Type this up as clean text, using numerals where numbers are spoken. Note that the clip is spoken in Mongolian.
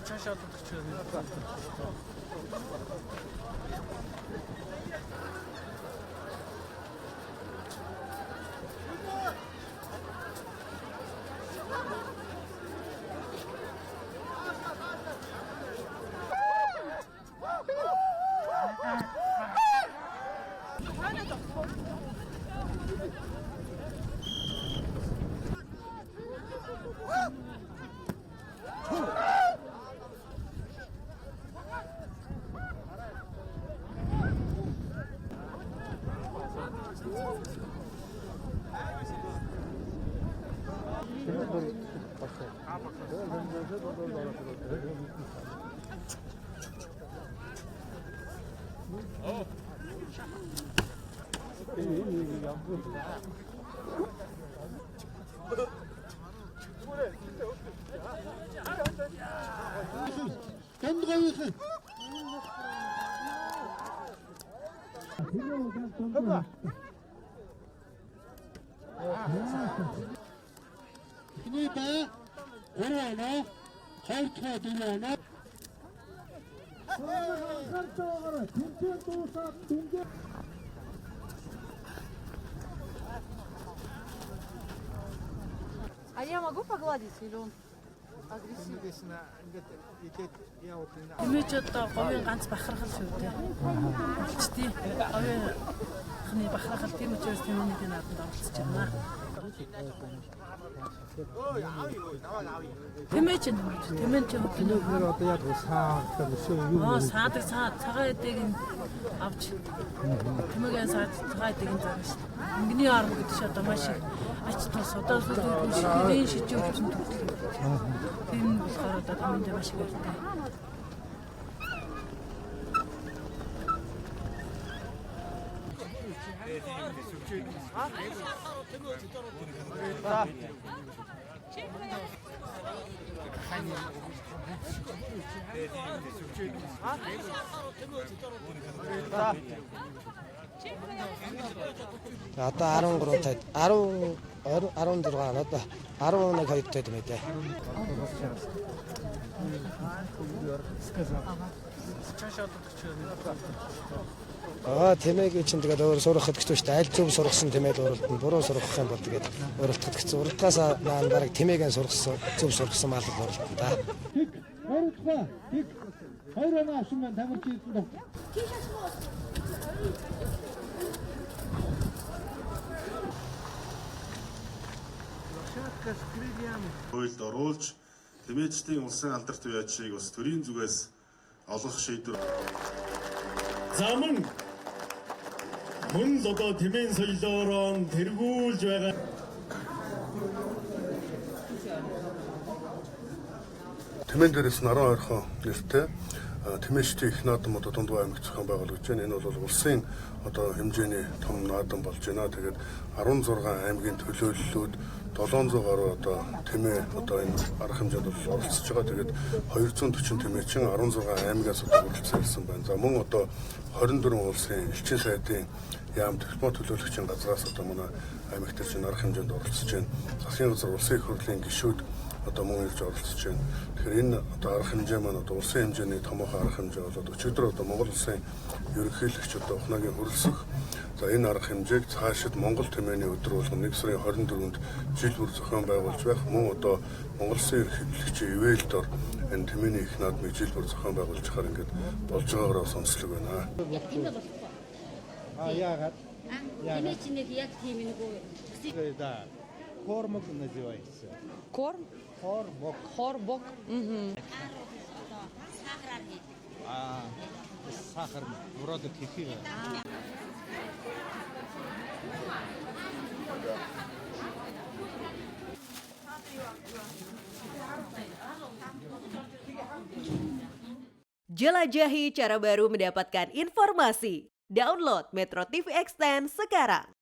Чашаалт өгч. А я могу погладить или он агрессивный? Имэж одоо говийн ганц бахархал шүү дээ. Болчтий. Говийнхны бахархал тийм учраас тэмээний нааданд оролцож байна. Тэмээж чи Тэмээгээр одоо яг саадаг шүү юу? Саадаг цагаан эдэг нь авч тэмээгийн цагаан эдэг нь зарна шүү. Ингэний арга гэдэг чинь одоо маш их ач тус одоо ширийн шижиг хүчин төрөл. Тийм болохоор одоо тэмээнд маш их хэрэгтэй. Одоо 13 таад 16 одоо 11 2 таад юм дээ. Чашаалт өгч. Тэмээгийн чинь тэгээд өөр сурах хэрэгтэй шүү дээ. Аль зөв сургасан тэмээд уралдана. Буруу сургах юм бол тэгээд уралдах гэсэн. Уралдахаас наан бараг тэмээгийн сургасан, зөв сургасан мал уралдана да. Тик 2 оноо авсан байна. Тамирч ийдэн дөө. Хуульд оруулж тэмээчдийн улсын алдарт байдлыг бас төрийн зүгээс олох шийдвэр. Заман мөн л одоо тэмээн соёлоор тэргүүлж байгаа. Тэмээн дээрээс нь 12 хон нэртэй тэмээчдийн их наадам одоо Дундгой аймагт зохион байгуулагдаж байна. Энэ бол улсын одоо хэмжээний том наадам болж байна. Тэгээд 16 аймгийн төлөөллүүд 700 гаруй одоо тэмээ одоо энэ арга хэмжээнд бол оролцож байгаа. Тэгээд 240 тэмээчин 16 аймагаас одоо хүрэлцэн ирсэн байна. За мөн одоо 24 улсын элчин сайдын яам телефон төлөөлөгчийн газраас одоо манай аймагт чинь арга хэмжээнд оролцож байна. Засгийн газар улсын их хурлын гишүүд одоо мөн ирж оролцож байна. Тэгэхээр энэ одоо арга хэмжээ маань одоо улсын хэмжээний томоохон арга хэмжээ болоод өчигдөр одоо Монгол улсын ерөнхийлөгч одоо ухнаагийн хөрөлсөх за энэ арга хэмжээг цаашид Монгол тэмээний өдөр болгон 1 сарын 24-нд жил бүр зохион байгуулж байх. Мөн одоо Монгол улсын ерөнхийлөгчийн ивэлдор энэ тэмээний их наадмыг жил бүр зохион байгуулж байхаар ингээд болж байгаагаар сонслог байна. Яагаад? Тэмээчнийг яг тийм нэг үү? Да. Кормок называется. Корм? Хорбок. Сахар вроде кефира. Jelajahi cara baru mendapatkan informasi. Download Metro TV Extend sekarang.